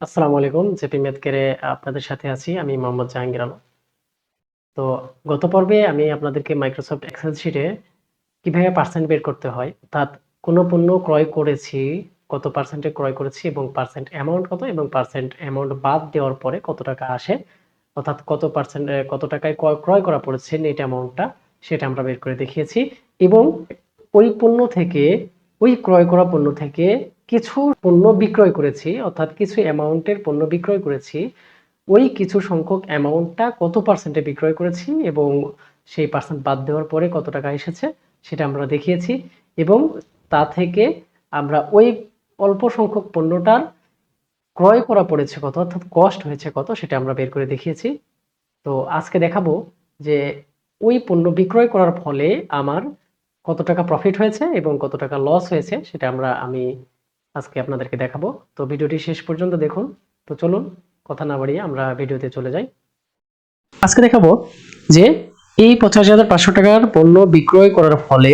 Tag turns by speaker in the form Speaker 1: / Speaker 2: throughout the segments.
Speaker 1: আসসালামু আলাইকুম। JP math কেয়ারে আপনাদের সাথে আছি। আমি মোহাম্মদ জাহাঙ্গীর আলম। তো গত পর্বে আমি আপনাদেরকে মাইক্রোসফট এক্সেল শিটে কিভাবে পার্সেন্ট বের করতে হয়, অর্থাৎ কোনো পণ্য ক্রয় করেছি, কত পার্সেন্টে ক্রয় করেছি এবং পার্সেন্ট অ্যামাউন্ট কত এবং পার্সেন্ট অ্যামাউন্ট বাদ দেওয়ার পরে কত টাকা আসে, অর্থাৎ কত পার্সেন্ট কত টাকায় ক্রয় করা পড়েছে নেট অ্যামাউন্টটা, সেটা আমরা বের করে দেখিয়েছি। এবং ওই পণ্য থেকে, ওই ক্রয় করা পণ্য থেকে কিছু পণ্য বিক্রয় করেছি, অর্থাৎ কিছু অ্যামাউন্টের পণ্য বিক্রয় করেছি। ওই কিছু সংখ্যক অ্যামাউন্টটা কত পার্সেন্টে বিক্রয় করেছি এবং সেই পার্সেন্ট বাদ দেওয়ার পরে কত টাকা এসেছে সেটা আমরা দেখিয়েছি। এবং তা থেকে আমরা ওই অল্প সংখ্যক পণ্যটার ক্রয় করা পড়েছে কত, অর্থাৎ কস্ট হয়েছে কত, সেটা আমরা বের করে দেখিয়েছি। তো আজকে দেখাবো যে ওই পণ্য বিক্রয় করার ফলে আমার কত টাকা প্রফিট হয়েছে এবং কত টাকা লস হয়েছে সেটা আমি আজকে আপনাদেরকে দেখাবো। তো ভিডিওটি শেষ পর্যন্ত দেখুন। তো চলুন কথা না বাড়িয়ে আমরা ভিডিওতে চলে যাই। আজকে দেখাবো যে এই 85,500 টাকার পণ্য বিক্রয় করার ফলে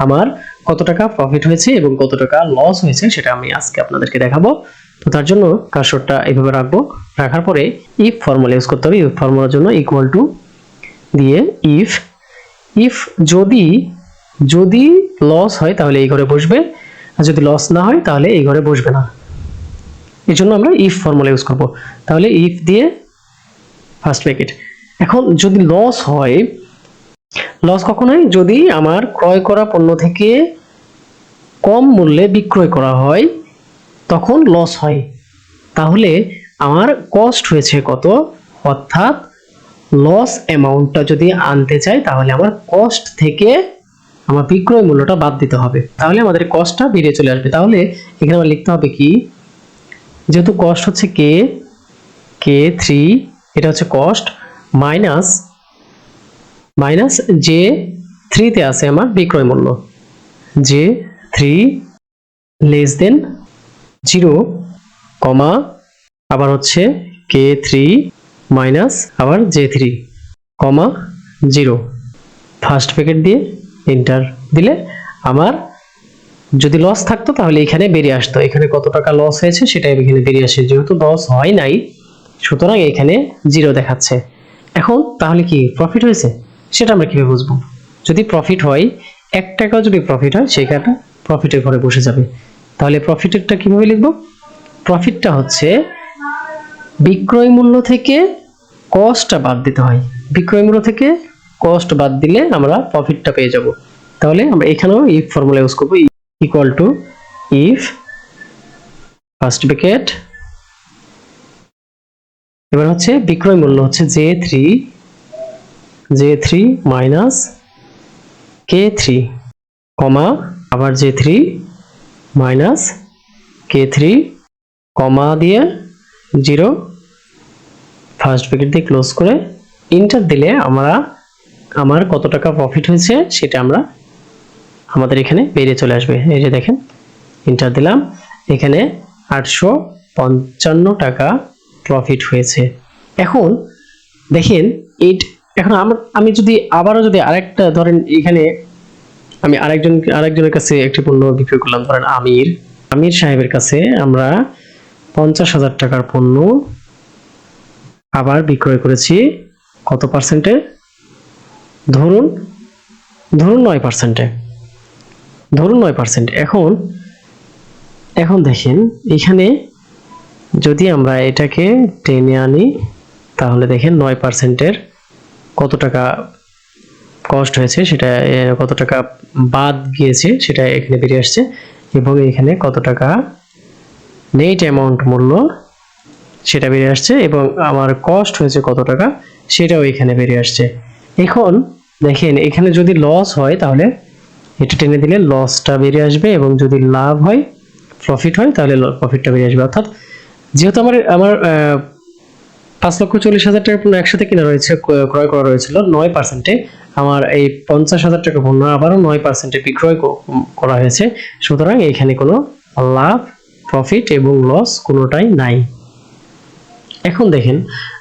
Speaker 1: আমার কত টাকা প্রফিট হয়েছে এবং কত টাকা লস হয়েছে সেটা আমি আজকে আপনাদেরকে দেখাবো। তো তার জন্য কার্সরটা এইভাবে রাখবো, রাখার পরে ইফ ফর্মুলা ইউজ করতে হবে। ইফ ফর্মুলার জন্য ইকুয়াল টু দিয়ে ইফ ইফ যদি যদি লস হয় তাহলে এই ঘরে বসবে, আর যদি লস না হয় তাহলে এই ঘরে বসবে না। এই জন্য আমরা ইফ ফর্মুলা ইউজ করব। তাহলে ইফ দিয়ে ফার্স্ট ব্র্যাকেট। এখন যদি লস হয়, লস কখন হয়? যদি আমার ক্রয় করা পণ্য থেকে কম মূল্যে বিক্রয় করা হয় তখন লস হয়। তাহলে আমার কস্ট হয়েছে কত, অর্থাৎ লস অ্যামাউন্টটা যদি আনতে চাই তাহলে আমার কস্ট থেকে আমার বিক্রয় মূল্যটা বাদ দিতে হবে, তাহলে আমাদের কস্টটা বেরিয়ে চলে আসবে। তাহলে এখানে আমার লিখতে হবে কি, যেহেতু কস্ট হচ্ছে কে কে থ্রি, এটা হচ্ছে কস্ট, মাইনাস মাইনাস যে থ্রিতে আছে আমার বিক্রয় মূল্য, যে থ্রি লেস দেন জিরো, কমা আবার হচ্ছে কে থ্রি মাইনাস আবার জে থ্রি, কমা জিরো, ফার্স্ট ব্র্যাকেট দিয়ে এন্টার দিলে আমার যদি লস থাকতো তাহলে এখানে বেরিয়ে আসতো, এখানে কত টাকা লস হয়েছে সেটাই এখানে বেরিয়ে আসে। যেহেতু লস হয় নাই সুতরাং এখানে জিরো দেখাচ্ছে। এখন তাহলে কি প্রফিট হয়েছে সেটা আমরা কিভাবে বুঝবো? যদি প্রফিট হয়, 1 টাকাও যদি প্রফিট হয় সেখানে প্রফিটের ঘরে বসে যাবে। তাহলে প্রফিটেরটা কিভাবে লিখবো? প্রফিটটা হচ্ছে বিক্রয় মূল্য থেকে কস্টটা বাদ দিতে হয়, বিক্রয় মূল্য থেকে কস্ট বাদ দিলে আমরা প্রফিটটা পেয়ে যাব। তাহলে আমরা এখানেও ইফ ফর্মুলা ইউজ করব, equal to if first bracket, এবার হচ্ছে বিক্রয় মূল্য হচ্ছে J three minus K three, কমা আবার J three minus K three, কমা দিয়ে জিরো, ফার্স্ট ব্র্যাকেট দিয়ে ক্লোজ করে এন্টার দিলে আমার কত টাকা প্রফিট হয়েছে সেটা আমাদের এখানে বেরিয়ে চলে আসবে। এই যে দেখেন, এন্টার দিলাম, এখানে 855 টাকা প্রফিট হয়েছে। এখন দেখেন এখন আমি যদি আবারও যদি আরেকটা ধরেন, এখানে আমি আরেকজনের কাছে একটি পণ্য বিক্রি করলাম, ধরেন আমির সাহেবের কাছে আমরা 50,000 টাকার পণ্য আবার বিক্রয় করেছি কত পার্সেন্টে? ধরুন 9%। ধরুন 9%। এখন দেখেন এখানে যদি আমরা এটাকে টেনে আনি তাহলে দেখেন 9%-এর কত টাকা কস্ট হয়েছে সেটা, কত টাকা বাদ গিয়েছে সেটা এখানে বেরিয়ে আসছে, এবং এখানে কত টাকা নেট অ্যামাউন্ট মূল্য সেটা বেরিয়ে আসছে, এবং আমার কস্ট হয়েছে কত টাকা সেটাও এখানে বেরিয়ে আসছে। এখন দেখেন এখানে যদি লস হয় তাহলে এটা টেনে দিলে লসটা বেরিয়ে আসবে, এবং যদি লাভ হয়, প্রফিট হয়, তাহলে প্রফিটটা বেরিয়ে আসবে। অর্থাৎ যেহেতু আমার 5,40,000 টাকার পণ্য একসাথে কিনা রয়েছে, ক্রয় করা রয়েছিল 9%-এ, আমার এই 50,000 টাকা পণ্য আবারও 9%-এ বিক্রয় করা হয়েছে। সুতরাং এখানে কোনো লাভ, প্রফিট এবং লস কোনোটাই নাই। এখন দেখেন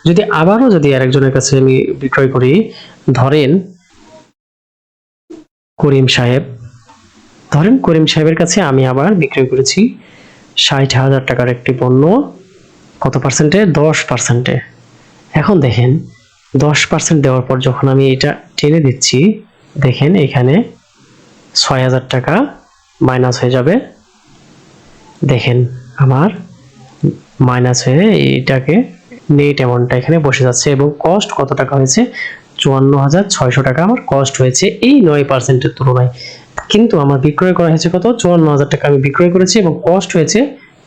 Speaker 1: যদি আরেকজনের কাছে আমি বিক্রয় করি, ধরেন করিম সাহেবের কাছে আমি আবার বিক্রয় করেছি 60,000 টাকার একটি পণ্য কত পার্সেন্টে? 10%-এ। এখন দেখেন 10% দেওয়ার পর যখন আমি এটা টেনে দিচ্ছি, দেখেন এখানে 6,000 টাকা মাইনাস হয়ে যাবে। দেখেন আমার মাইনাস হয়ে এইটাকে নেট অ্যামাউন্টটা এখানে বসে যাচ্ছে এবং কস্ট কত টাকা হয়েছে? 54,600 টাকা আমার কস্ট হয়েছে এই 9%-এর তুলনায়। কিন্তু আমার বিক্রয় করা হয়েছে কত? 54,000 টাকা আমি বিক্রয় করেছি এবং কস্ট হয়েছে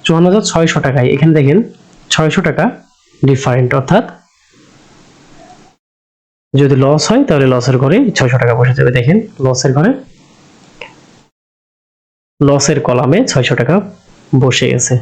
Speaker 1: 54,600 টাকায়। এখানে দেখেন 600 টাকা ডিফারেন্ট, অর্থাৎ যদি লস হয় তাহলে লসের ঘরে 600 টাকা বসে যাবে। দেখেন লসের ঘরে, লসের কলামে 600 টাকা বসে গেছে।